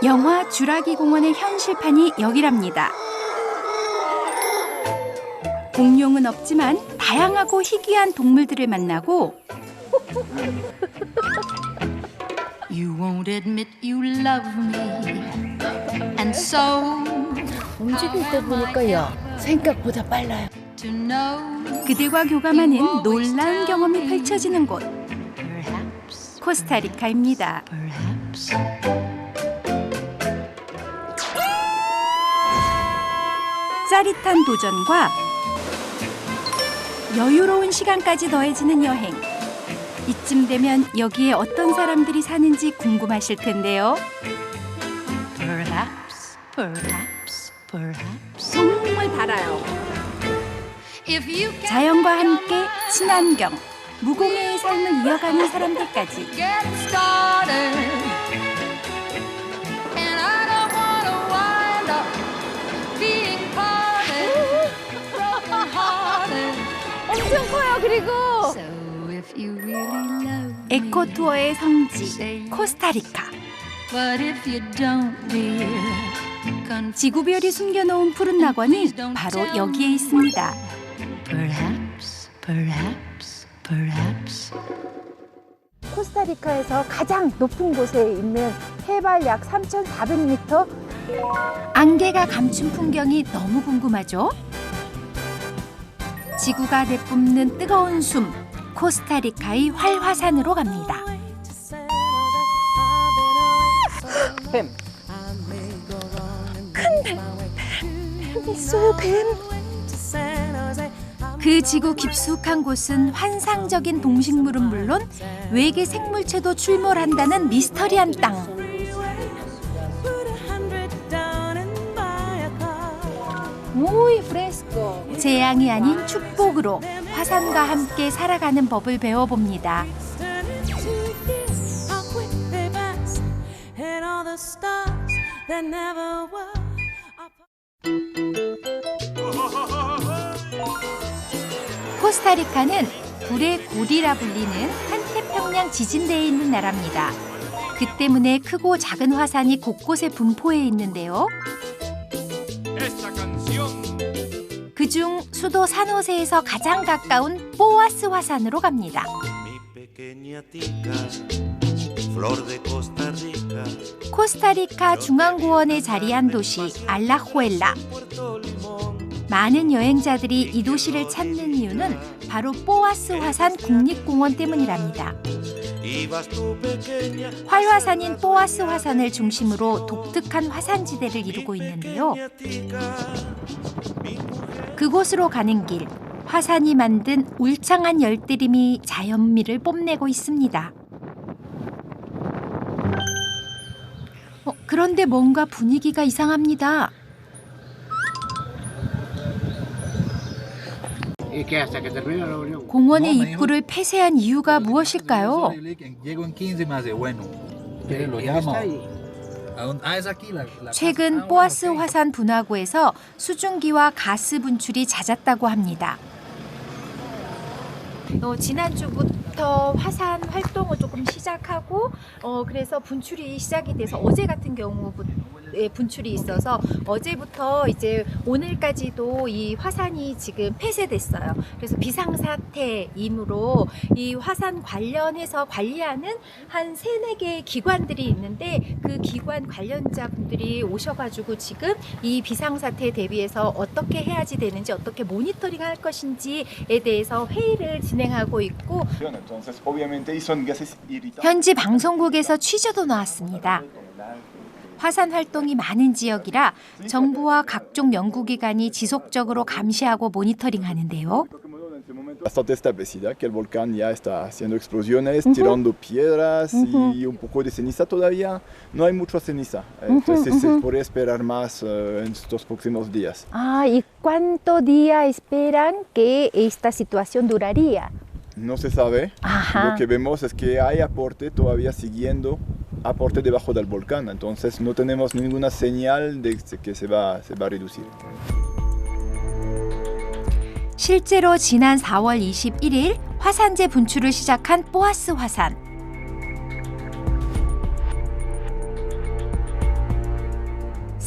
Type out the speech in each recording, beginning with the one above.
영화 주라기 공원의 현실판이 여기랍니다. 공룡은 없지만 다양하고 희귀한 동물들을 만나고 You won't admit you love me, and so 움직일 때 보니까 야 생각보다 빨라요. to know 그들과 교감하는 놀라운 경험이 펼쳐지는 곳 perhaps, 코스타리카입니다. perhaps. 짜릿한 도전과 여유로운 시간까지 더해지는 여행. 이쯤 되면 여기에 어떤 사람들이 사는지 궁금하실 텐데요. Perhaps, perhaps, perhaps. 정말 달아요. If you can 자연과 함께 친환경, 무공해의 삶을 이어가는 사람들까지 get started, and I don't wanna wind up being parted, broken hearted. 엄청 커요. 그리고 So if you really love me, 에코투어의 성지 코스타리카. but if you don't, dear, 지구별이 숨겨놓은 푸른 낙원이 바로 여기에 있습니다. perhaps, perhaps, perhaps. 코스타리카에서 가장 높은 곳에 있는 해발 약 3,400m. 안개가 감춘 풍경이 너무 궁금하죠? 지구가 내뿜는 뜨거운 숨, 코스타리카의 활화산으로 갑니다. 뱀 있어요. 뱀. 그 지구 깊숙한 곳은 환상적인 동식물은 물론 외계 생물체도 출몰한다는 미스터리한 땅. Muy fresco. 재앙이 아닌 축복으로 화산과 함께 살아가는 법을 배워봅니다. 코스타리카는 불의 고리라 불리는 한태평양 지진대에 있는 나라입니다. 그 때문에 크고 작은 화산이 곳곳에 분포해 있는데요. 그중 수도 산호세에서 가장 가까운 뽀아스 화산으로 갑니다. 코스타리카 중앙고원에 자리한 도시 알라후엘라. 많은 여행자들이 이 도시를 찾는 이유는 바로 뽀아스 화산 국립공원 때문이랍니다. 활화산인 뽀아스 화산을 중심으로 독특한 화산지대를 이루고 있는데요. 그곳으로 가는 길, 화산이 만든 울창한 열대림이 자연미를 뽐내고 있습니다. 그런데 뭔가 분위기가 이상합니다. 공원의 입구를 폐쇄한 이유가 무엇일까요? 최근 뽀아스 화산 분화구에서 수증기와 가스 분출이 잦았다고 합니다. 지난주부터 화산 활동을 조금 시작하고 그래서 분출이 시작이 돼서 어제 같은 경우부터 분출이 있어서 어제부터 이제 오늘까지도 이 화산이 지금 폐쇄됐어요. 그래서 비상사태이므로 이 화산 관련해서 관리하는 한 3-4개의 기관들이 있는데 그 기관 관련자분들이 오셔가지고 지금 이 비상사태에 대비해서 어떻게 해야지 되는지 어떻게 모니터링 할 것인지에 대해서 회의를 진행하고 있고 현지 방송국에서 취재도 나왔습니다. 화산 활동이 많은 지역이라 정부와 각종 연구기관이 지속적으로 감시하고 모니터링하는데요. Bastante establecida, que el volcán ya está haciendo explosiones, tirando piedras y un poco de ceniza todavía. No hay mucha ceniza, entonces se podría esperar más en estos próximos días. ¿Y cuántos días esperan que esta situación duraría? No se sabe. Lo que vemos es que hay aporte todavía siguiendo aporte debajo del volcán, entonces no tenemos ninguna señal de que se va a reducir. 실제로 지난 4월 21일 화산재 분출을 시작한 뽀아스 화산.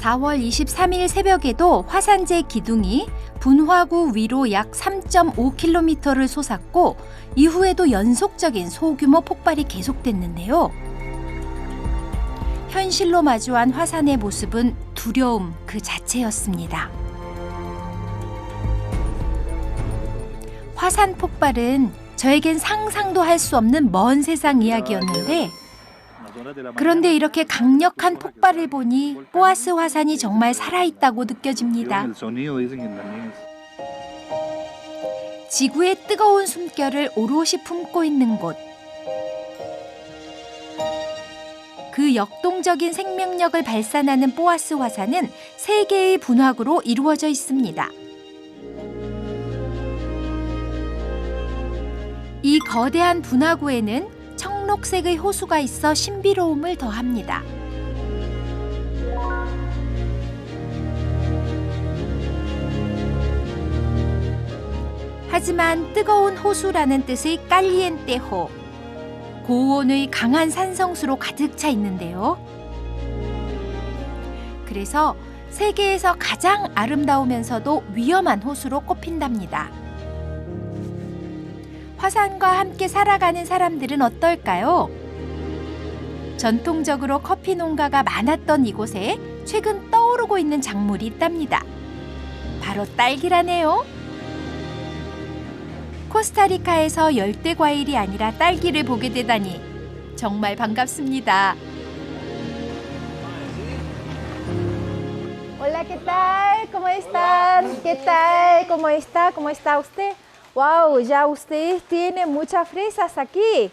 4월 23일 새벽에도 화산재 기둥이 분화구 위로 약 3.5km를 솟았고 이후에도 연속적인 소규모 폭발이 계속됐는데요. 현실로 마주한 화산의 모습은 두려움 그 자체였습니다. 화산 폭발은 저에겐 상상도 할 수 없는 먼 세상 이야기였는데 그런데 이렇게 강력한 폭발을 보니 보아스 화산이 정말 살아있다고 느껴집니다. 지구의 뜨거운 숨결을 오롯이 품고 있는 곳. 그 역동적인 생명력을 발산하는 보아스 화산은 3개의 분화구로 이루어져 있습니다. 이 거대한 분화구에는 청록색의 호수가 있어 신비로움을 더합니다. 하지만 뜨거운 호수라는 뜻의 깔리엔테호, 고온의 강한 산성수로 가득 차 있는데요. 그래서 세계에서 가장 아름다우면서도 위험한 호수로 꼽힌답니다. 화산과 함께 살아가는 사람들은 어떨까요? 전통적으로 커피 농가가 많았던 이곳에 최근 떠오르고 있는 작물이 있답니다. 바로 딸기라네요. 코스타리카에서 열대 과일이 아니라 딸기를 보게 되다니 정말 반갑습니다. Hola, ¿qué tal? ¿Cómo están? ¿Qué tal? ¿Cómo está? ¿Cómo está usted? Wow, ya ustedes tienen muchas fresas aquí.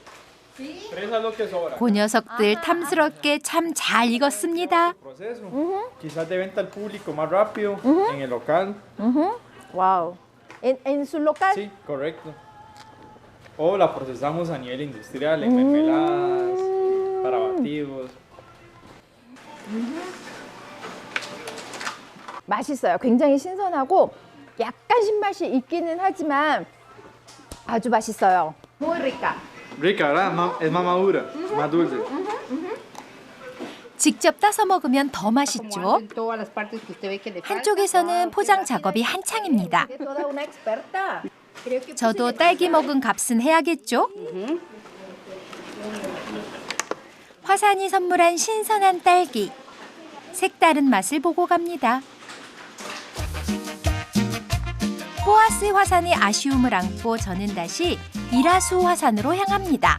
그 녀석들 탐스럽게 참 잘 익었습니다. Quizás de venta al público más rápido en el local. Wow. ¿En su local? Sí, correcto. O la procesamos a nivel industrial en mermeladas, para batidos. 맛있어요. 굉장히 신선하고 약간 신맛이 있기는 하지만 아주 맛있어요. Muy rica. Rica, ¿verdad? Es más madura, más dulce. 직접 따서 먹으면 더 맛있죠. 한쪽에서는 포장 작업이 한창입니다. Toda una experta. 저도 딸기 먹은 값은 해야겠죠? 화산이 선물한 신선한 딸기. 색다른 맛을 보고 갑니다. 보아스 화산의 아쉬움을 안고 저는 다시 이라수 화산으로 향합니다.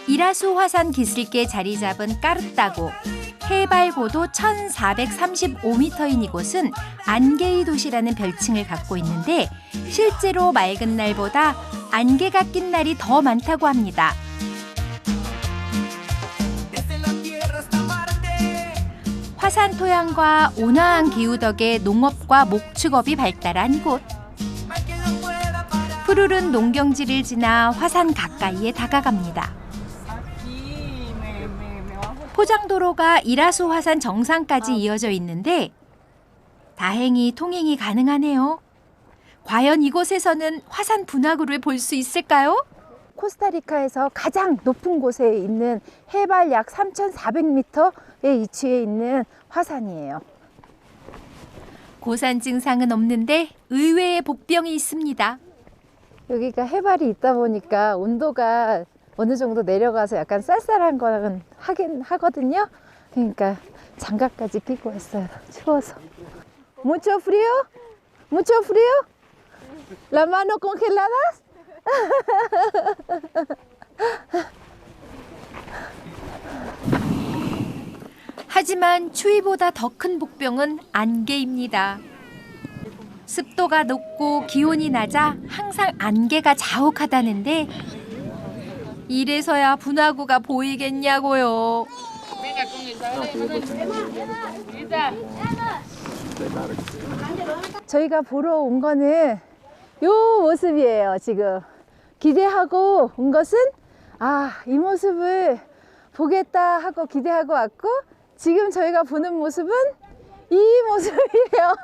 이라수 화산 기슭에 자리 잡은 까르따고. 해발 고도 1435m인 이곳은 안개의 도시라는 별칭을 갖고 있는데 실제로 맑은 날보다 안개가 낀 날이 더 많다고 합니다. 화산 토양과 온화한 기후 덕에 농업과 목축업이 발달한 이곳. 푸르른 농경지를 지나 화산 가까이에 다가갑니다. 포장도로가 이라수 화산 정상까지 이어져 있는데 다행히 통행이 가능하네요. 과연 이곳에서는 화산 분화구를 볼 수 있을까요? 코스타리카에서 가장 높은 곳에 있는 해발 약 3,400m에 위치해 있는 화산이에요. 고산 증상은 없는데 의외의 복병이 있습니다. 여기가 해발이 있다 보니까 온도가 어느 정도 내려가서 약간 쌀쌀한 거는 하긴 하거든요. 그러니까 장갑까지 끼고 왔어요. 추워서. Mucho frío? Mucho frío? ¿Las manos congeladas? 하지만 추위보다 더 큰 복병은 안개입니다. 습도가 높고 기온이 낮아 항상 안개가 자욱하다는데 이래서야 분화구가 보이겠냐고요. 저희가 보러 온 거는 요 모습이에요. 지금 기대하고 온 것은 이 모습을 보겠다 하고 기대하고 왔고 지금 저희가 보는 모습은 이 모습이에요.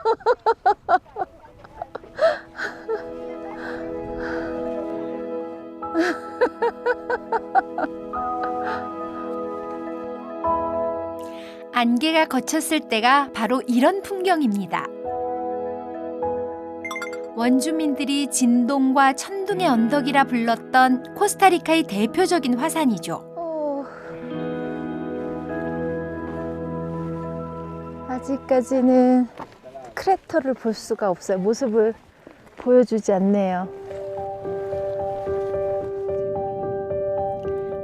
시대가 거쳤을 때가 바로 이런 풍경입니다. 원주민들이 진동과 천둥의 언덕이라 불렀던 코스타리카의 대표적인 화산이죠. 아직까지는 크레터를 볼 수가 없어요. 모습을 보여주지 않네요.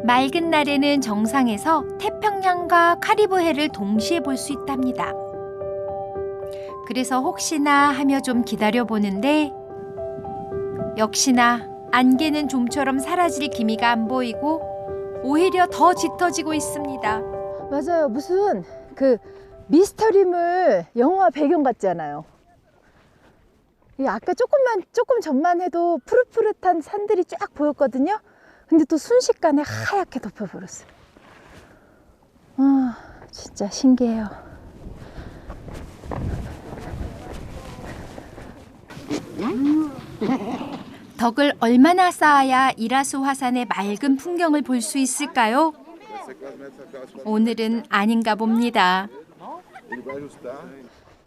맑은 날에는 정상에서 태평양과 카리브해를 동시에 볼 수 있답니다. 그래서 혹시나 하며 좀 기다려보는데 역시나 안개는 좀처럼 사라질 기미가 안 보이고 오히려 더 짙어지고 있습니다. 맞아요. 무슨 그 미스터리물 영화 배경 같지 않아요? 이 아까 조금 전만 해도 푸릇푸릇한 산들이 쫙 보였거든요. 근데 또 순식간에 하얗게 덮여버렸어요. 아, 진짜 신기해요. 덕을 얼마나 쌓아야 이라수 화산의 맑은 풍경을 볼 수 있을까요? 오늘은 아닌가 봅니다.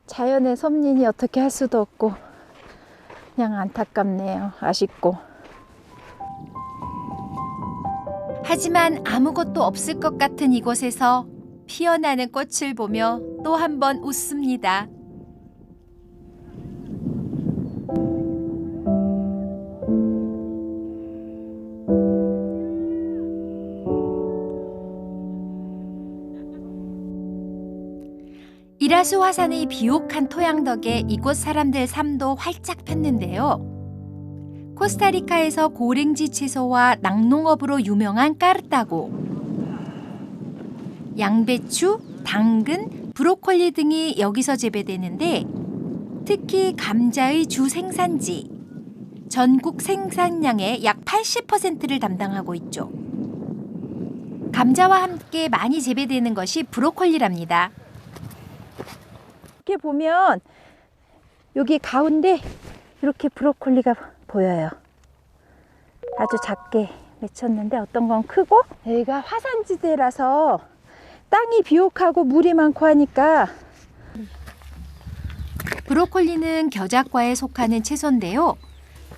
자연의 섭리니 어떻게 할 수도 없고 그냥 안타깝네요. 아쉽고. 하지만 아무것도 없을 것 같은 이곳에서 피어나는 꽃을 보며 또 한 번 웃습니다. 이라수 화산의 비옥한 토양 덕에 이곳 사람들 삶도 활짝 폈는데요. 코스타리카에서 고랭지 채소와 낙농업으로 유명한 까르타고, 양배추, 당근, 브로콜리 등이 여기서 재배되는데 특히 감자의 주 생산지, 전국 생산량의 약 80%를 담당하고 있죠. 감자와 함께 많이 재배되는 것이 브로콜리랍니다. 이렇게 보면 여기 가운데 이렇게 브로콜리가 보여요. 아주 작게 맺혔는데 어떤 건 크고, 여기가 화산지대라서 땅이 비옥하고 물이 많고 하니까. 브로콜리는 겨자과에 속하는 채소인데요.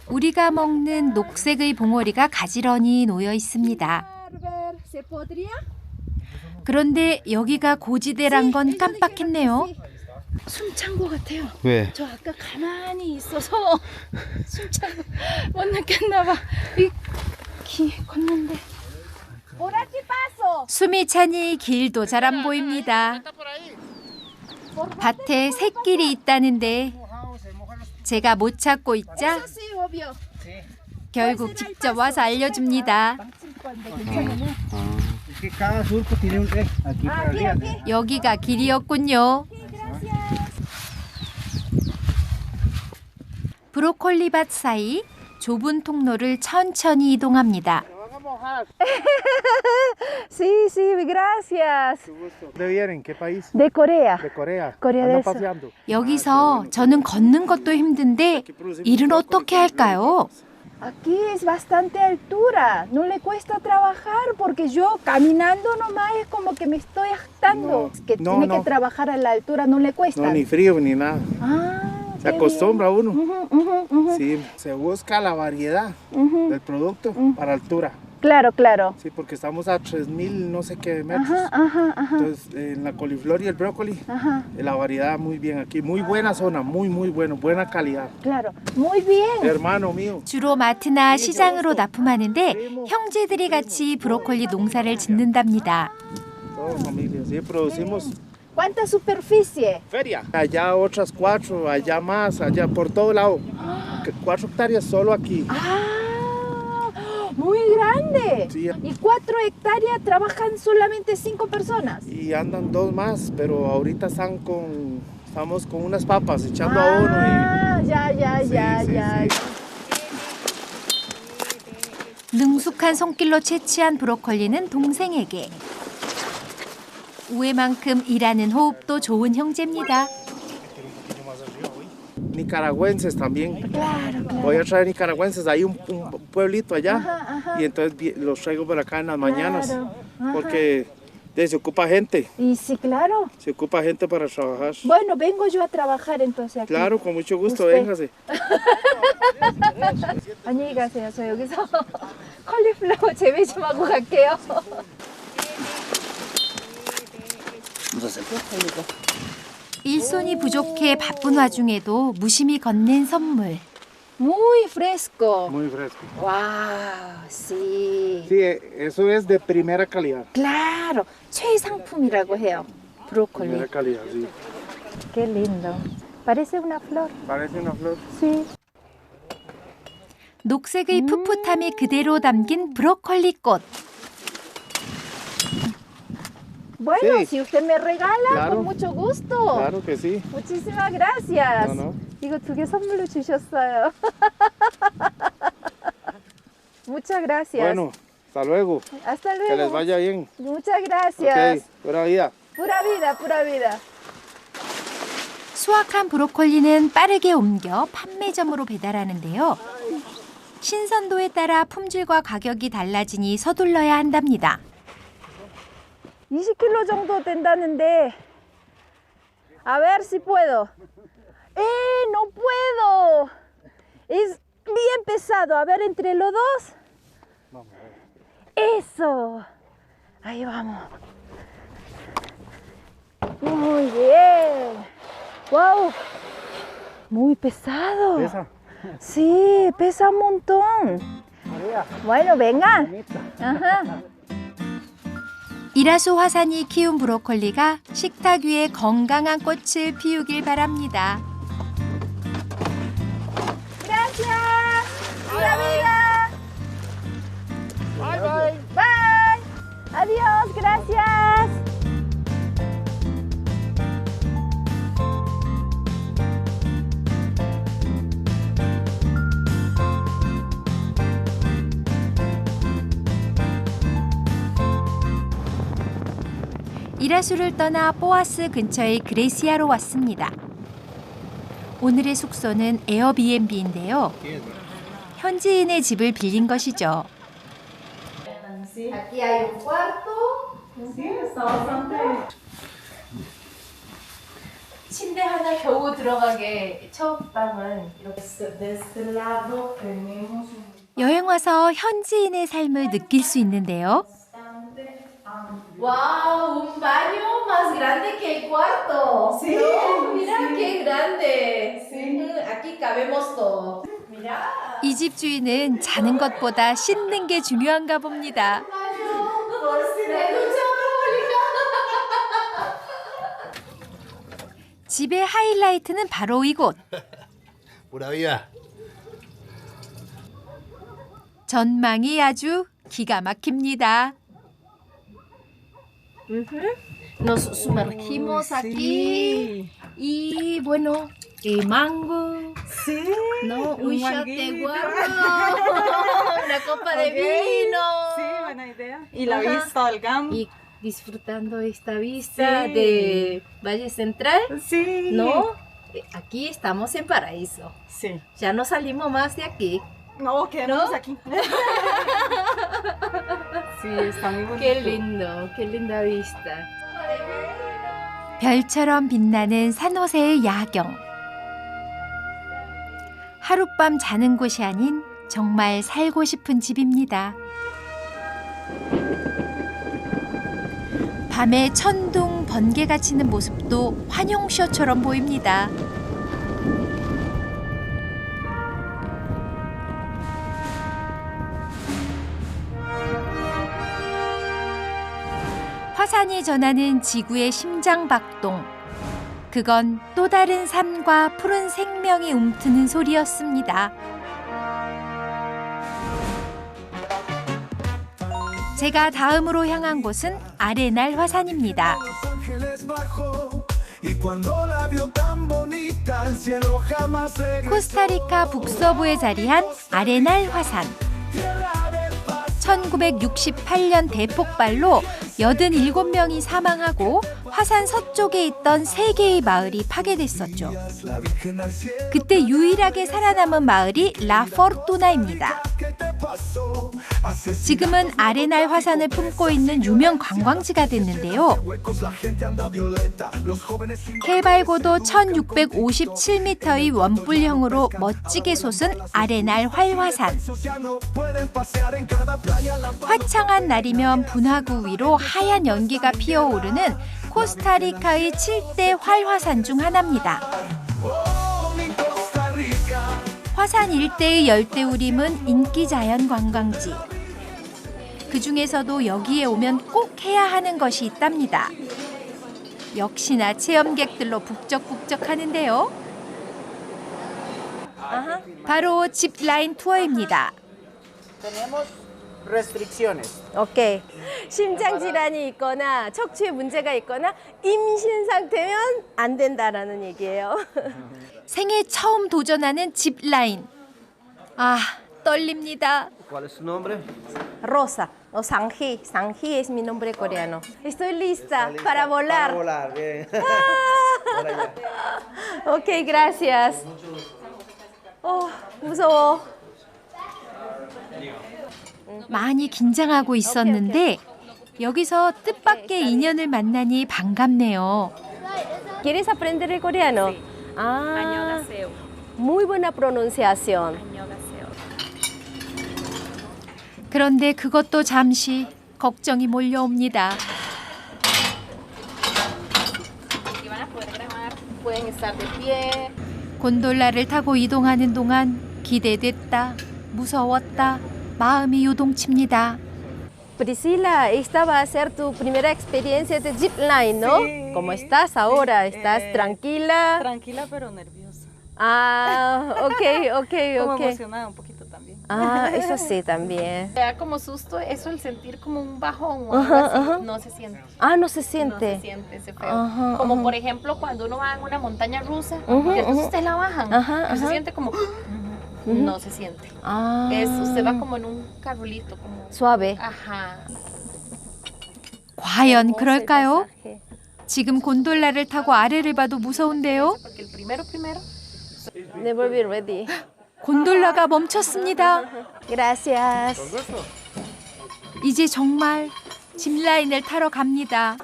우리가 먹는 녹색의 봉오리가 가지런히 놓여 있습니다. 그런데 여기가 고지대란 건 깜빡했네요. 숨찬 것 같아요. 왜? 저 아까 가만히 있어서 숨찬 거 못 느꼈나 봐. 이 걷는데. 숨이 차니 길도 잘 안 보입니다. 밭에 새길이 있다는데 제가 못 찾고 있자 결국 직접 와서 알려줍니다. 여기가 길이었군요. 브로콜리 밭 사이 좁은 통로를 천천히 이동합니다. Sí, sí, gracias. ¿De vienen? ¿Qué país? De Corea. De Corea. Corea del Andan Sur. paseando. 여기서 저는 걷는 것도 힘든데 일은 어떻게 할까요? Aquí es bastante altura, no le cuesta trabajar porque yo caminando nomás es como que me estoy jactando. No, Es que no, tiene no. que trabajar a la altura, no le cuesta. No, ni frío ni nada. Ah, Se qué acostumbra uno. bien. Ujú, ujú. Sí, se busca la variedad Ujú. del producto para altura. Claro, claro. Sí, porque estamos a 3000 no sé qué metros. Ajá, ajá, ajá. Entonces, en la coliflor y el brócoli, Ajá, la variedad muy bien aquí. Muy buena zona, muy bueno, buena calidad. claro. Muy bien. Hermano mío. 주로 마트나 시장으로 납품하는데 형제들이 같이 브로콜리 농사를 짓는답니다. Todos familia. Sí, producimos ¿Cuánta superficie? feria. Allá otras 4, allá más, allá por todo lado. 4 hectáreas solo aquí. Ah, muy grande. Sí. Y 4 hectáreas trabajan solamente 5 personas. Y andan 2 más, pero ahorita estamos con unas papas echando a uno Ah, ya, ya, Sí, ya, sí, ya. sí. 능숙한 손길로 채취한 브로콜리는 동생에게. 우애만큼 일하는 호흡도 좋은 형제입니다. nicaragüenses también. Claro, claro. Voy a traer nicaragüenses, hay un pueblito allá Ajá, ajá. y entonces los traigo por acá en las mañanas Claro, ajá. porque Se ocupa gente. Y sí, claro. Se ocupa gente para trabajar. Bueno, vengo yo a trabajar entonces aquí. Claro, con mucho gusto, Usted. véngase. 안녕히 가세요. 저 여기서 컬리플라워 재배 좀 하고 갈게요. 일손이 부족해 바쁜 와중에도 무심히 건넨 선물. Muy fresco. Muy fresco. Wow, sí. Sí, eso es de primera calidad. Claro. 최상품이라고 해요. 브로콜리. Primera calidad, sí. Qué lindo. Parece una flor. Parece una flor. Sí. 녹색의 풋풋함이 그대로 담긴 브로콜리 꽃. Bueno, Sí. si usted me regala, Claro. con mucho gusto. Claro que sí. Muchísimas gracias. No, no. 이거 2개 선물로 주셨어요. Muchas gracias. Bueno, hasta luego. Hasta luego. Que les vaya bien. Muchas gracias. Ok, buena vida. Pura vida, pura vida. 수확한 브로콜리는 빠르게 옮겨 판매점으로 배달하는데요. 신선도에 따라 품질과 가격이 달라지니 서둘러야 한답니다. 20kg 정도 된다는데. A ver si puedo. No puedo. Es bien pesado. A ver, entre los dos. Eso. Ahí vamos. Muy bien. Wow. Muy pesado. Esa. Sí, pesa un montón. Bueno, venga. Ajá. 이라수 화산이 키운 브로콜리가 식탁 위에 건강한 꽃을 피우길 바랍니다. Gracias. Pura vida. Bye, bye. Bye. Adiós. Gracias. 이라수를 떠나 뽀아스 근처의 그레시아로 왔습니다. 오늘의 숙소는 에어비앤비인데요. 현지인의 집을 빌린 것이죠. Aquí hay un cuarto. 침대 하나 겨우 들어가게 첫 방은 이렇게 여행 와서 현지인의 삶을 느낄 수 있는데요. ¡Wow! Un baño más grande que el cuarto. Sí. No, mira qué grande. Sí. Aquí cabemos todo. Mira. 이 집 주인은 자는 것보다 씻는 게 중요한가 봅니다. 집의 하이라이트는 바로 이곳. Pura vida. 전망이 아주 기가 막힙니다. Nos sumergimos aquí y bueno, mango, ¿no? Un shot de guarro, una copa de vino. Sí, buena idea. Y la vista al campo. Y disfrutando esta vista de Valle Central, Sí. ¿no? Aquí estamos en paraíso. Sí. Ya no salimos más de aquí. No, quedémonos aquí. Sí, está muy bonito. Qué lindo, qué linda vista. 별처럼 빛나는 산호세의 야경. 하룻밤 자는 곳이 아닌 정말 살고 싶은 집입니다. 밤에 천둥, 번개가 치는 모습도 환영쇼처럼 보입니다. 화산이 전하는 지구의 심장박동. 그건 또 다른 삶과 푸른 생명이 움트는 소리였습니다. 제가 다음으로 향한 곳은 아레날 화산입니다. 코스타리카 북서부에 자리한 아레날 화산. 1968년 대폭발로 87명이 사망하고 화산 서쪽에 있던 3개의 마을이 파괴됐었죠. 그때 유일하게 살아남은 마을이 라 포르투나입니다. 지금은 아레날 화산을 품고 있는 유명 관광지가 됐는데요. 해발고도 1657m의 원뿔형으로 멋지게 솟은 아레날 활화산. 화창한 날이면 분화구 위로 하얀 연기가 피어오르는 코스타리카의 7대 활화산 중 하나입니다. 화산 일대의 열대우림은 인기 자연 관광지. 그 중에서도 여기에 오면 꼭 해야 하는 것이 있답니다. 역시나 체험객들로 북적북적하는데요. 바로 짚라인 투어입니다. 오케이. 심장 질환이 있거나 척추에 문제가 있거나 임신 상태면 안 된다라는 얘기예요. 생애 처음 도전하는 짚라인. 아, 떨립니다. Rosa o Sanji. Sanji es mi nombre coreano. Estoy lista para volar. Ok, gracias. 무서워. 많이 긴장하고 있었는데 여기서 뜻밖의 인연을 만나니 반갑네요. ¿Quieres aprender el coreano? Ah, muy buena pronunciación. 그런데 그것도 잠시 걱정이 몰려옵니다. 곤돌라를 타고 이동하는 동안 기대됐다, 무서웠다, 마음이 요동칩니다. Priscila, esta va a ser tu primera experiencia de zip line, ¿no? Sí. ¿Cómo estás ahora? ¿Estás tranquila? Tranquila pero nerviosa. Ah, ok. Como emocionada un poquito también. Ah, eso sí también. Me da como susto eso, el sentir como un bajón o algo así, no se siente. Ah, no se No siente. se siente ese feo. Ajá, Como ajá. por ejemplo cuando uno va en una montaña rusa, Ujú, y entonces ujú. ustedes la bajan, Ajá, y se ajá. siente como... No se siente. Ah. Usted va como en un carrulito, como... Suave. Ajá. 과연 Hermoso el 그럴까요? paisaje. 지금 곤돌라를 타고 아래를 봐도 무서운데요. Porque el primero Never be ready. 곤돌라가 멈췄습니다. Gracias. 이제 정말 짚라인을 타러 갑니다.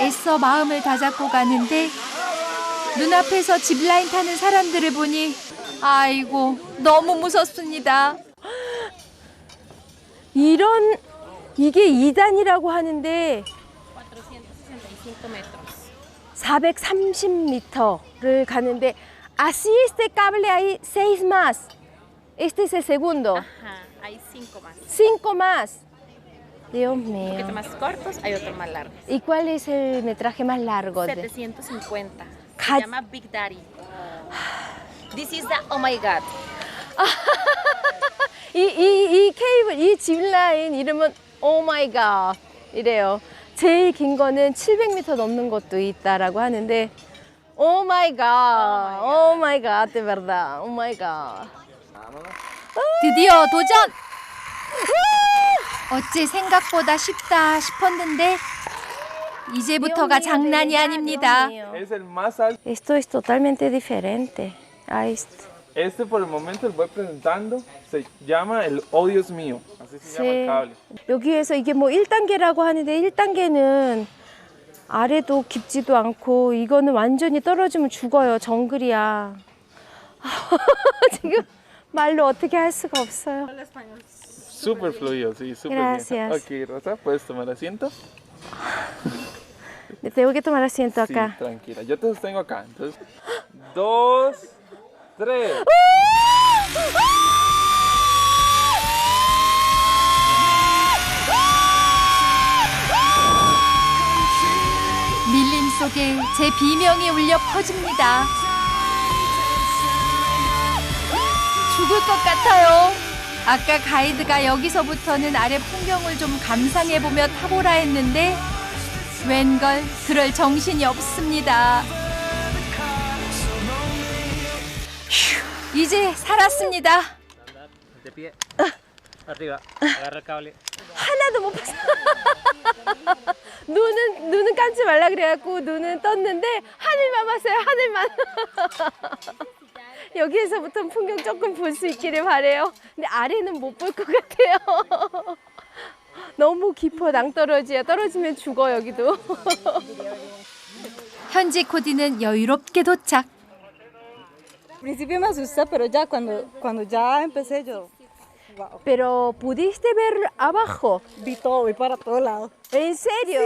애써 마음을 다잡고 가는데 눈앞에서 짚라인 타는 사람들을 보니 아이고 너무 무섭습니다. 이게 2단이라고 하는데 430m를 가는데 así este cable hay 6 más. Este es el segundo. Ajá, hay 5 más. 5 más. Dios Un mío. poquito más cortos, hay otros más largos. ¿Y cuál es el metraje más largo? 750. 가- Se llama Big Daddy. This is the Oh My God. 이 케이블, 이 짚라인 이름은 Oh My God 이래요. 제일 긴 거는 700m 넘는 것도 있다라고 하는데 Oh My God, Oh My God, de verdad, Oh My God. 드디어 도전! 어째 생각보다 쉽다 싶었는데 이제부터가 장난이 아닙니다. Es el más alto. Esto es totalmente diferente a esto. Este por el momento les voy presentando. Se llama el Oh Dios mío. Así se llama el cable. 여기에서 이게 뭐 1단계라고 하는데 1단계는 아래도 깊지도 않고 이거는 완전히 떨어지면 죽어요. 정글이야. 지금 말로 어떻게 할 수가 없어요. Súper fluido, sí, súper Gracias. bien. Ok, Rosa, ¿puedes tomar asiento? Tengo que tomar asiento Sí, acá. tranquila. Yo te sostengo acá. Entonces, 2, 3. 밀림 속에 제 비명이 울려 퍼집니다. 죽을 것 같아요. 아까 가이드가 여기서부터는 아래 풍경을 좀 감상해보며 타보라 했는데 웬걸 그럴 정신이 없습니다. 휴, 이제 살았습니다. 하나도 못 봤어. 눈은 감지 말라 그래갖고 눈은 떴는데 하늘만 봤어요. 하늘만. 여기에서부터 풍경 조금 볼 수 있기를 바래요. 근데 아래는 못 볼 것 같아요. 너무 깊어 낭떠러지야. 떨어지면 죽어 여기도. 현지 코디는 여유롭게 도착. Al principio me asusté, pero ya cuando ya empecé yo wow, Pero pudiste ver abajo. vi todo, vi para todos lados. ¿En serio?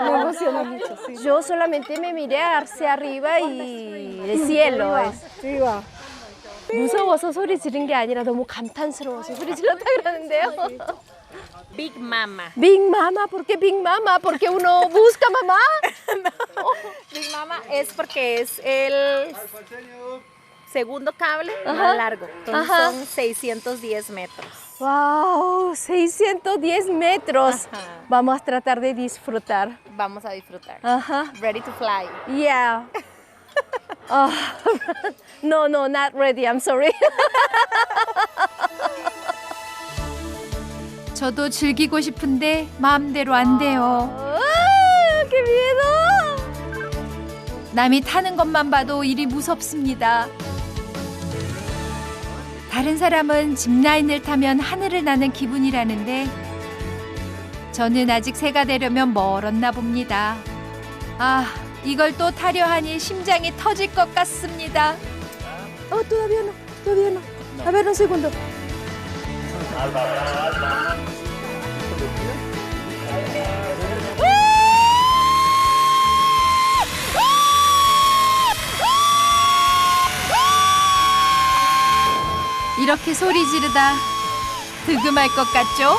Me emocionó mucho, sí. Yo solamente me miré hacia arriba y el cielo es. Sí, va. 무서워서 소리 지른 게 아니라 너무 감탄스러워서 소리 질렀다 그러는데요. Big Mama. Big Mama, ¿por qué Big Mama? ¿Porque uno busca mamá? Big Mama es porque es el segundo cable más largo. Entonces Ajá. son 610 metros. ¡Wow! 610 metros. Ajá. Vamos a tratar de disfrutar. Vamos a disfrutar. Ajá. Ready to fly. Yeah. Oh, no, not ready. I'm sorry. 저도 즐기고 싶은데 마음대로 안 돼요. ¡Ah! ¡Qué miedo! 남이 타는 것만 봐도 일이 무섭습니다. 다른 사람은 짚라인을 타면 하늘을 나는 기분이라는데 저는 아직 새가 되려면 멀었나 봅니다. 아, 이걸 또 타려 하니 심장이 터질 것 같습니다. Oh, todavía no, todavía no. A ver, un segundo. 이렇게 소리 지르다 득음할 것 같죠?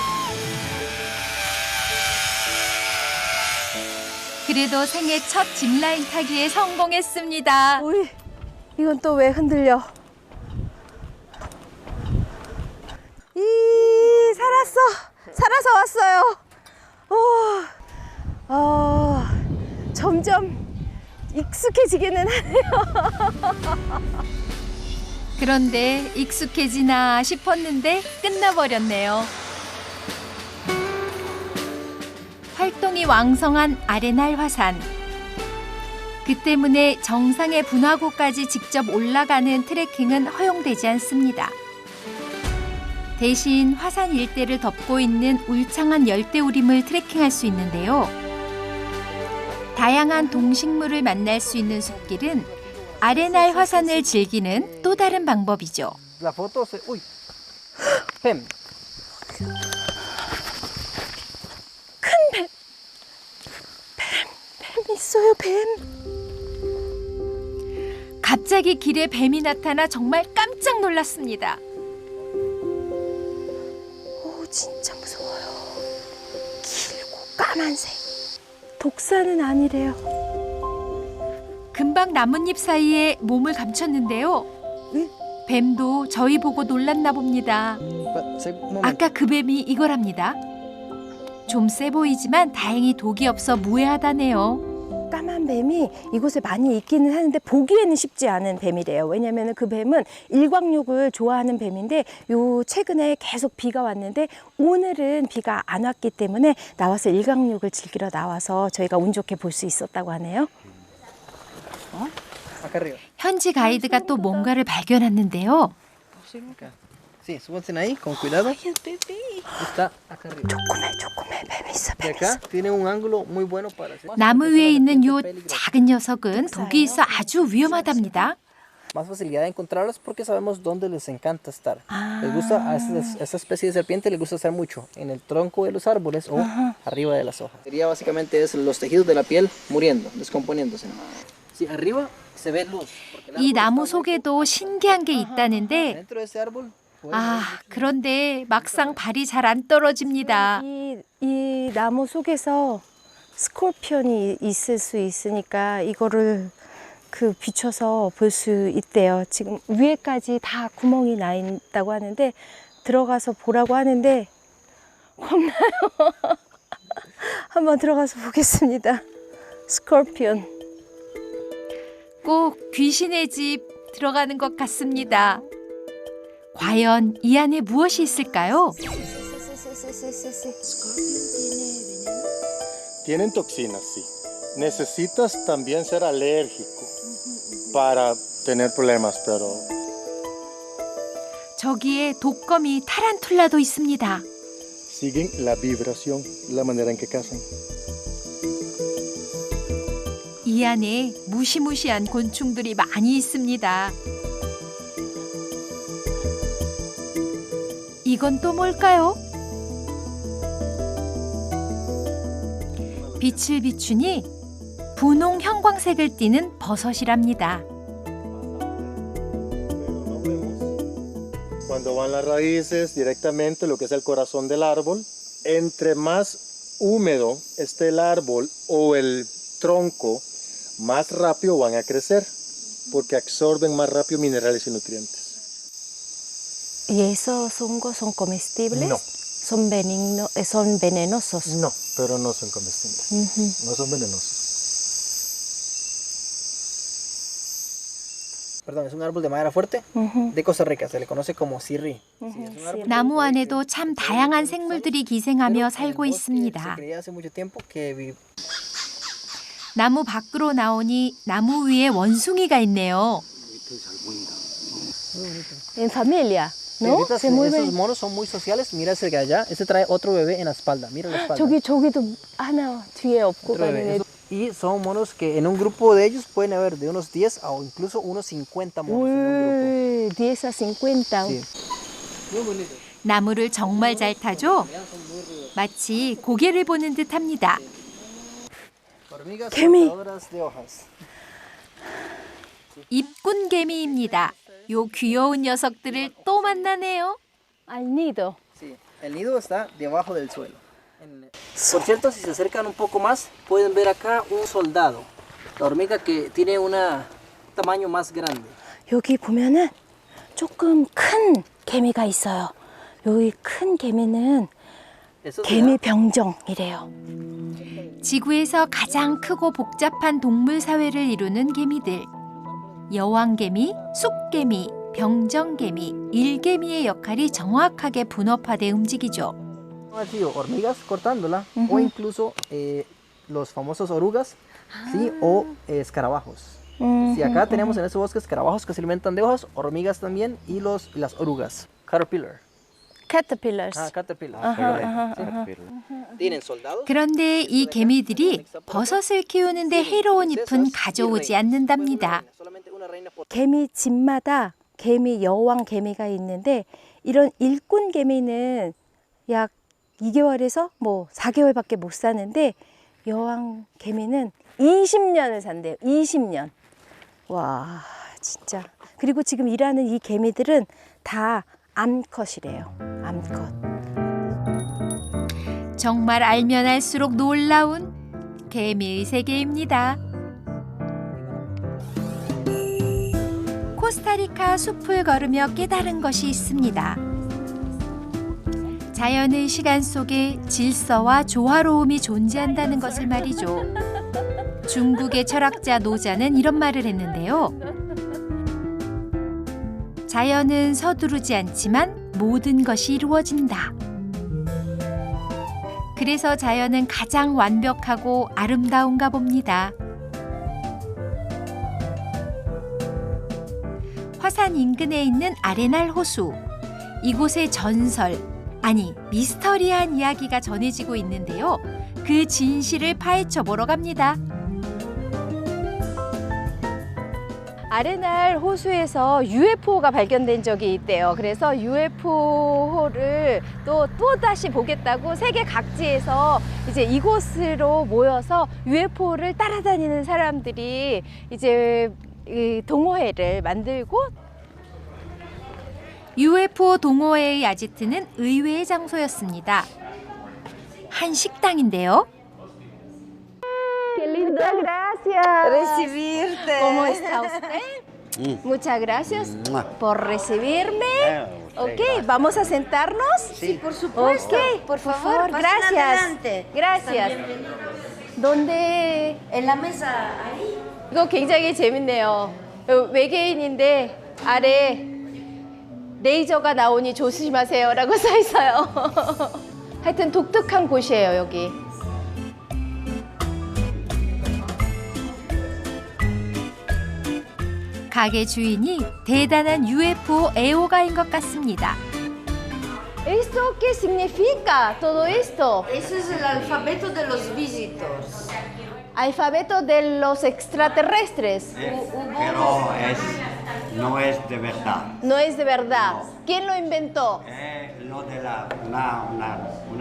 그래도 생애 첫 짚라인 타기에 성공했습니다. 우리 이건 또 왜 흔들려? 살아서 왔어요. 점점 익숙해지기는 하네요. 그런데 익숙해지나 싶었는데 끝나버렸네요. 활동이 왕성한 아레날 화산. 그 때문에 정상의 분화구까지 직접 올라가는 트레킹은 허용되지 않습니다. 대신 화산 일대를 덮고 있는 울창한 열대우림을 트레킹할 수 있는데요. 다양한 동식물을 만날 수 있는 숲길은 아레날 화산을 즐기는 또 다른 방법이죠. La foto se... Uy. Pen. 뱀 있어요, 뱀. 갑자기 길에 뱀이 나타나 정말 깜짝 놀랐습니다. 오, 진짜 무서워요. 길고 까만색. 독사는 아니래요. 금방 나뭇잎 사이에 몸을 감췄는데요. 뱀도 저희 보고 놀랐나 봅니다. 아까 그 뱀이 이거랍니다. 좀 세 보이지만 다행히 독이 없어 무해하다네요. 까만 뱀이 이곳에 많이 있기는 하는데 보기에는 쉽지 않은 뱀이래요. 왜냐하면 그 뱀은 일광욕을 좋아하는 뱀인데 요 최근에 계속 비가 왔는데 오늘은 비가 안 왔기 때문에 나와서 일광욕을 즐기러 나와서 저희가 운 좋게 볼 수 있었다고 하네요. 현지 가이드가 또 뭔가를 발견했는데요. Sí, súbanse ahí, con cuidado. Está acá arriba. 조그매 뱀 있어, Y acá tiene un ángulo muy bueno para hacer. 나무 위에 있는 요 작은 녀석은 독이 있어 아주 위험하답니다. Más facilidad de encontrarlos porque sabemos dónde les encanta estar. Les gusta, a esta especie de serpiente les gusta estar mucho en el tronco de los árboles o arriba de las hojas. Sería básicamente es los tejidos de la piel muriendo, descomponiéndose. Sí, arriba se ve luz. 이 나무 속에도 신기한 게 있다는데 Dentro de ese árbol. 아, 그런데 막상 발이 잘 안 떨어집니다. 이 나무 속에서 스콜피언이 있을 수 있으니까 이거를 비춰서 볼 수 있대요. 지금 위에까지 다 구멍이 나 있다고 하는데 들어가서 보라고 하는데 겁나요. 한번 들어가서 보겠습니다. 스콜피언. 꼭 귀신의 집 들어가는 것 같습니다. 과연 이 안에 무엇이 있을까요? Tienen toxinas, sí. Necesitas también ser alérgico. para tener problemas, pero 저기에 독거미 타란툴라도 있습니다. siguen la vibración, la manera en que cazan. 이 안에 무시무시한 곤충들이 많이 있습니다. 이건 또 뭘까요? 빛을 비추니 분홍 형광색을 띠는 버섯이랍니다. Cuando van las raíces directamente, lo que es el corazón del árbol, entre más húmedo esté el árbol o el tronco, más rápido van a crecer, porque absorben más rápido minerales y nutrientes. ¿Y esos hongos son comestibles? No. ¿Son son venenosos? No, pero no son comestibles. No son venenosos. Perdón, es un árbol de madera fuerte de Costa Rica. Se le conoce como sirri. 나무 안에도 참 다양한 생물들이 기생하며 살고 있습니다. Se creía hace mucho tiempo que 나무 밖으로 나오니 나무 위에 원숭이가 있네요. En familia, ¿no? ahorita Se mueven. esos monos son muy sociales. Mira ese de allá. Este trae otro bebé en la espalda. Mira la espalda. 저기도 하나 뒤에 업고 Otro bebé. 가는 애. Y son monos que en un grupo de ellos pueden haber de unos 10 o incluso unos 50 monos en un grupo. 10 a 50. Sí. Muy bonito. 나무를 정말 잘 타죠? 마치 고개를 보는 듯합니다. Hormigas 개미. cortadoras de hojas. 입군개미입니다. 요 귀여운 녀석들을 또 만나네요. Al nido. Sí, el nido está debajo del suelo. Por cierto, si se acercan un poco más, pueden ver acá un soldado. La hormiga que tiene un tamaño más grande. 여기 보면은 조금 큰 개미가 있어요. 여기 큰 개미는 개미 병정이래요. 지구에서 가장 크고 복잡한 동물 사회를 이루는 개미들. 여왕개미, 쑥개미, 병정개미, 일개미의 역할이 정확하게 분업화돼 움직이죠. Han sido hormigas cortándola o incluso los famosos orugas, ¿sí? O escarabajos. Si acá tenemos en ese bosque escarabajos que se alimentan de hojas, hormigas también y las orugas. Caterpillar. Caterpillars. Caterpillar. 아하. Tienen soldados. 그런데 이 개미들이 버섯을 키우는데 해로운 잎은 가져오지 않는답니다. 개미 집마다 개미 여왕 개미가 있는데 이런 일꾼 개미는 약 2개월에서 뭐 4개월밖에 못 사는데 여왕 개미는 20년을 산대요. 20년. 와, 진짜. 그리고 지금 일하는 이 개미들은 다 암컷이래요. 암컷. 정말 알면 알수록 놀라운 개미의 세계입니다. 코스타리카 숲을 걸으며 깨달은 것이 있습니다. 자연의 시간 속에 질서와 조화로움이 존재한다는 것을 말이죠. 중국의 철학자 노자는 이런 말을 했는데요. 자연은 서두르지 않지만 모든 것이 이루어진다. 그래서 자연은 가장 완벽하고 아름다운가 봅니다. 화산 인근에 있는 아레날 호수. 이곳의 전설, 아니 미스터리한 이야기가 전해지고 있는데요. 그 진실을 파헤쳐 보러 갑니다. 아레날 호수에서 UFO가 발견된 적이 있대요. 그래서 UFO를 또다시 보겠다고 세계 각지에서 이제 이곳으로 모여서 UFO를 따라다니는 사람들이 이제 이 동호회를 만들고 UFO 동호회의 아지트는 의외의 장소였습니다. 한 식당인데요. Qué lindo, gracias. Recibirte. ¿Cómo está usted? Muchas gracias por recibirme. Ok, ¿vamos a sentarnos? Sí, por supuesto. Ok, por favor, pasen gracias. adelante. Gracias. ¿Dónde? En la mesa, ahí. 이거 굉장히 재밌네요. 외계인인데 아래 레이저가 나오니 조심하세요라고 써 있어요. 하여튼 독특한 곳이에요, 여기. 가게 주인이 대단한 UFO 애호가인 것 같습니다. ¿Esto qué significa todo esto? Ese es el alfabeto de los visitors. Alfabeto de los extraterrestres. Pero no es de verdad. No es de verdad. ¿Quién lo inventó? Lo de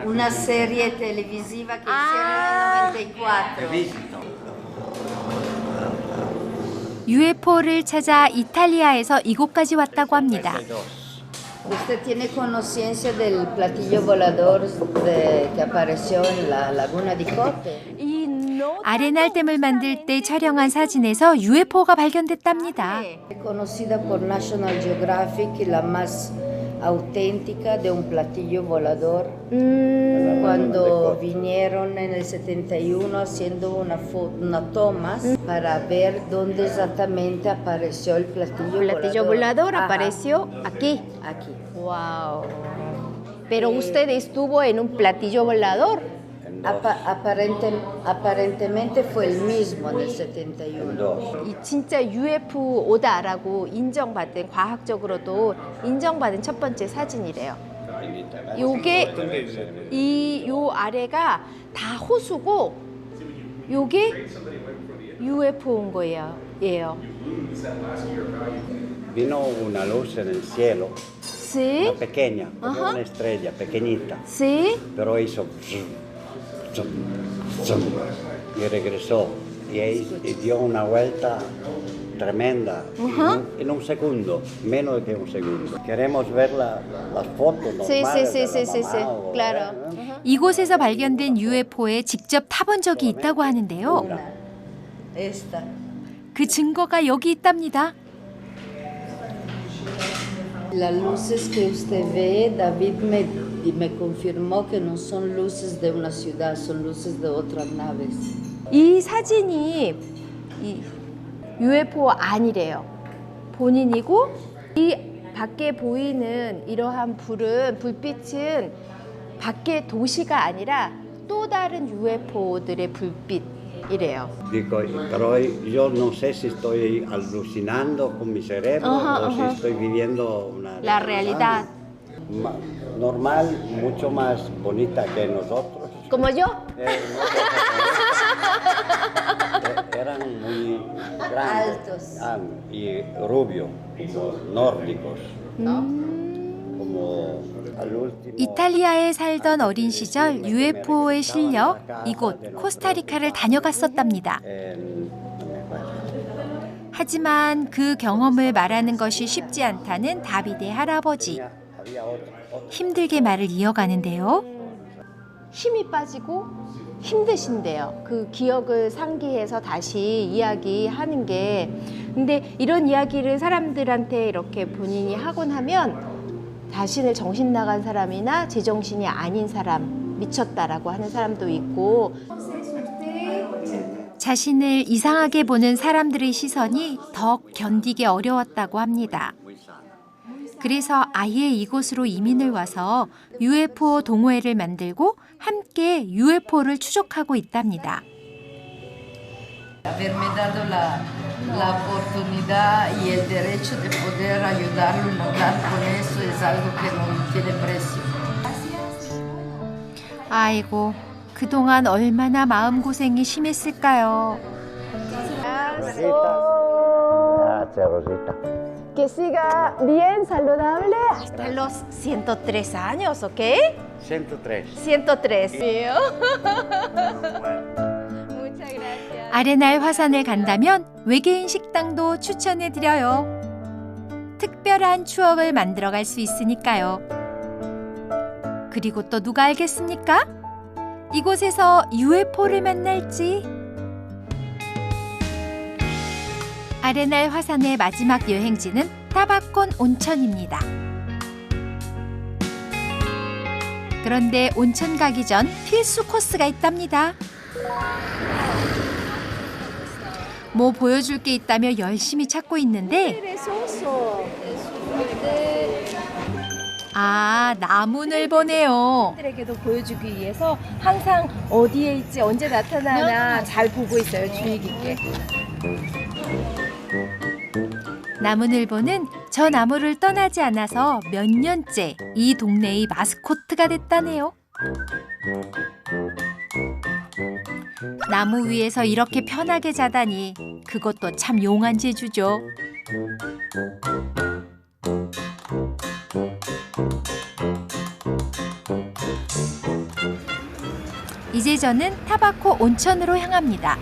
Una serie televisiva que hicieron en el 94. UFO를 찾아 이탈리아에서 이곳까지 왔다고 합니다. ¿Usted tiene conciencia del platillo volador que apareció en la laguna de Kotte? 아레날댐을 만들 때 촬영한 사진에서 UFO가 발견됐답니다. Conocida por National Geographic la más auténtica de un platillo volador. Cuando vinieron en el 71 haciendo una toma para ver dónde exactamente apareció el platillo volador. El platillo volador apareció aquí. Aquí. Wow. Pero usted estuvo en un platillo volador. Aparentemente fue el mismo en el 71. 이 진짜 UFO다라고 인정받은, 과학적으로도 인정받은 첫 번째 사진이래요. 요게 요 아래가 다 호수고 요게 UFO인 거예요. Vino una luz en el cielo, Sí. una pequeña, como una estrella pequeñita, Sí. pero hizo zum, zum, y regresó y dio una vuelta tremenda en un segundo, menos que un segundo. Queremos ver las fotos normales de la mamá o, claro. 이곳에서 발견된 UFO에 직접 타본 적이 있다고 하는데요. Esta. 그 증거가 여기 있답니다. Las luces que usted ve, David me confirmó que no son luces de una ciudad, son luces de otras naves. 이 사진이 이 UFO 아니래요. 본인이고 이 밖에 보이는 이러한 불빛은 밖에 도시가 아니라 또 다른 UFO들의 불빛이래요. Digo, pero yo no sé si estoy alucinando con mi cerebro o si estoy viviendo una La realidad. Normal, mucho más bonita que nosotros. Como yo. Eran muy grandes. Altos. Y rubios, como nórdicos. Como al último. 이탈리아에 살던 어린 시절 UFO에 실려 이곳 코스타리카를 다녀갔었답니다. 하지만 그 경험을 말하는 것이 쉽지 않다는 다비데 할아버지. 힘들게 말을 이어가는데요. 힘이 빠지고 힘드신데요. 그 기억을 상기해서 다시 이야기하는 게. 근데 이런 이야기를 사람들한테 이렇게 본인이 하곤 하면 자신을 정신 나간 사람이나 제정신이 아닌 사람, 미쳤다라고 하는 사람도 있고. 자신을 이상하게 보는 사람들의 시선이 더 견디기 어려웠다고 합니다. 그래서 아예 이곳으로 이민을 와서 UFO 동호회를 만들고 함께 UFO를 추적하고 있답니다. Haberme dado la oportunidad y el derecho de poder ayudarlo a hablar con eso es algo que no tiene precio. 아이고, 그동안 얼마나 마음고생이 심했을까요? Gracias, Rosita. Que siga bien saludable hasta los 103 años, ¿ok? 103. 103. Muchas gracias. 아레날 화산을 간다면 외계인 식당도 추천해드려요. 특별한 추억을 만들어갈 수 있으니까요. 그리고 또 누가 알겠습니까? 이곳에서 UFO를 만날지. 아레날 화산의 마지막 여행지는 타바콘 온천입니다. 그런데 온천 가기 전 필수 코스가 있답니다. 뭐 보여줄 게 있다며 열심히 찾고 있는데 아, 나무늘 보네요. 사람들에게도 보여주기 위해서 항상 어디에 있지, 언제 나타나나 잘 보고 있어요, 주의 깊게. 나무늘보는 저 나무를 떠나지 않아서 몇 년째 이 동네의 마스코트가 됐다네요. 나무 위에서 이렇게 편하게 자다니 그것도 참 용한 재주죠. 이제 저는 타바코 온천으로 향합니다.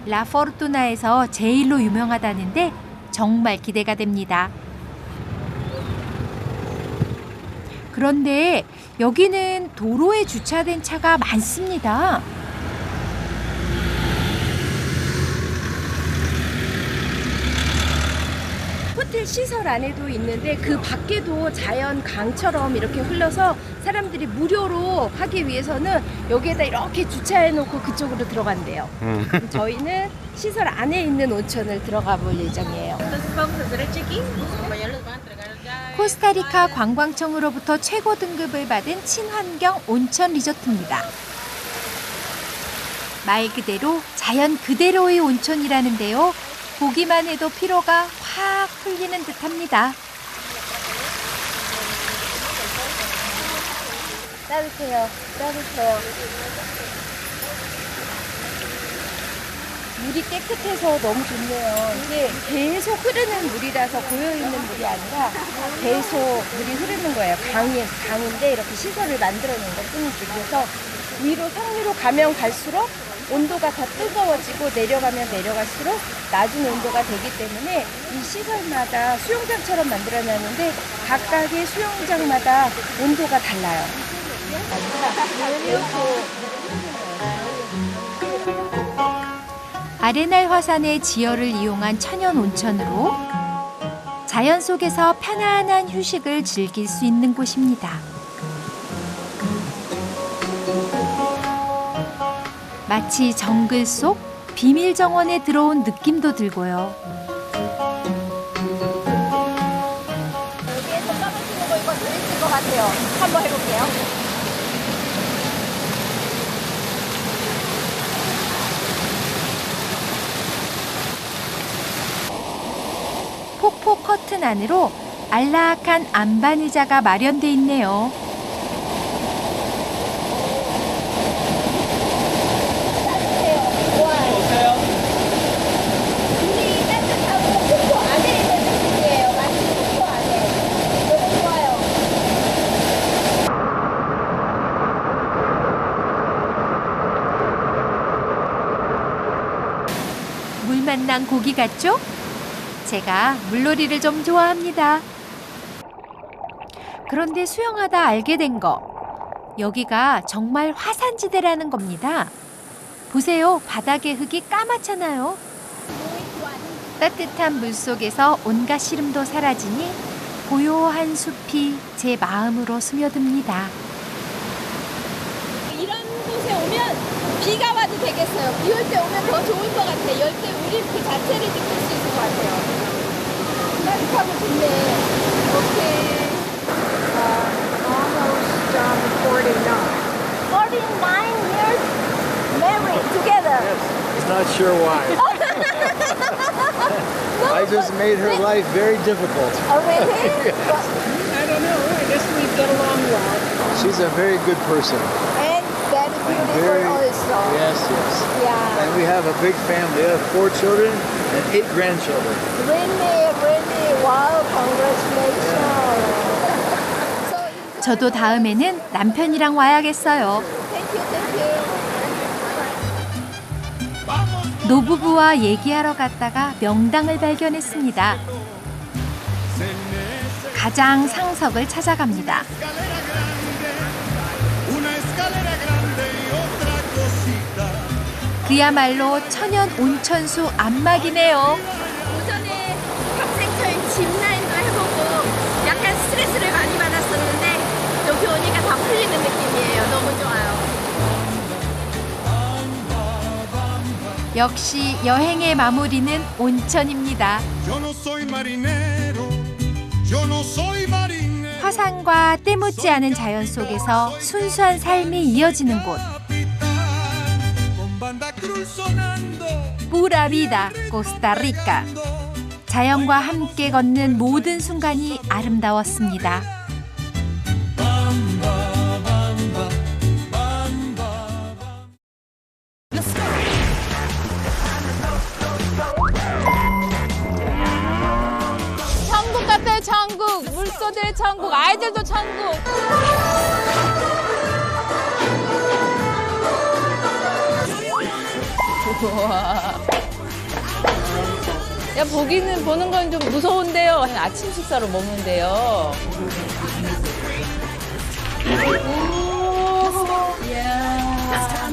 라포르투나에서 제일로 유명하다는데 정말 기대가 됩니다. 그런데 여기는 도로에 주차된 차가 많습니다. 호텔 시설 안에도 있는데 그 밖에도 자연 강처럼 이렇게 흘러서 사람들이 무료로 하기 위해서는 여기에다 이렇게 주차해 놓고 그쪽으로 들어간대요. 저희는 시설 안에 있는 온천을 들어가 볼 예정이에요. 코스타리카 관광청으로부터 최고 등급을 받은 친환경 온천 리조트입니다. 말 그대로 자연 그대로의 온천이라는데요. 보기만 해도 피로가 확 풀리는 듯합니다. 따뜻해요. 따뜻해요. 물이 깨끗해서 너무 좋네요. 이게 계속 흐르는 물이라서 고여있는 물이 아니라 계속 물이 흐르는 거예요. 강인데 이렇게 시설을 만들어 놓은 것 뿐이지. 그래서 위로 상류로 가면 갈수록 온도가 더 뜨거워지고 내려가면 내려갈수록 낮은 온도가 되기 때문에 이 시설마다 수영장처럼 만들어놨는데 각각의 수영장마다 온도가 달라요. 아레날 화산의 지열을 이용한 천연 온천으로 자연 속에서 편안한 휴식을 즐길 수 있는 곳입니다. 마치 정글 속 비밀 정원에 들어온 느낌도 들고요. 여기에서 떨어지는 거 이거 재밌을 것 같아요. 한번 해볼게요. 폭포 커튼 안으로 안락한 안반 의자가 마련돼 있네요. 물 만난 고기 같죠? 제가 물놀이를 좀 좋아합니다. 그런데 수영하다 알게 된 거, 여기가 정말 화산지대라는 겁니다. 보세요, 바닥의 흙이 까맣잖아요. 따뜻한 물속에서 온갖 시름도 사라지니 고요한 숲이 제 마음으로 스며듭니다. 이런 곳에 오면 비가 와도 되겠어요. 비 올 때 오면 더 좋을 것 같아요. 열대 우림 그 자체를 느낄 수 있을 것 같아요. 따뜻하고 좋네. 오케이. Almost 49. 49 years married together. He's not sure why. I just made her life very difficult. Oh, really? I don't know. I guess we get along well. She's a very good person. And very beautiful Very, also. yes, yes. Yeah. And we have a big family. We have 4 children and 8 grandchildren. Really, wow, congratulations. 저도 다음에는 남편이랑 와야겠어요. 노부부와 얘기하러 갔다가 명당을 발견했습니다. 가장 상석을 찾아갑니다. 그야말로 천연 온천수 안막이네요. 오전에 탑생철 짚라인도 해보고 약간 스트레스를 많이 받았었는데 여기 오니까 다 풀리는 느낌이에요. 너무 좋아요. 역시 여행의 마무리는 온천입니다. 화산과 때묻지 않은 자연 속에서 순수한 삶이 이어지는 곳. Pura vida, Costa Rica. 자연과 함께 걷는 모든 순간이 아름다웠습니다. 천국 같아요, 천국. 물소들의 천국, 아이들도 천국. 우와. 야, 보는 건 좀 무서운데요. 아침 식사로 먹는데요. 오, 이야.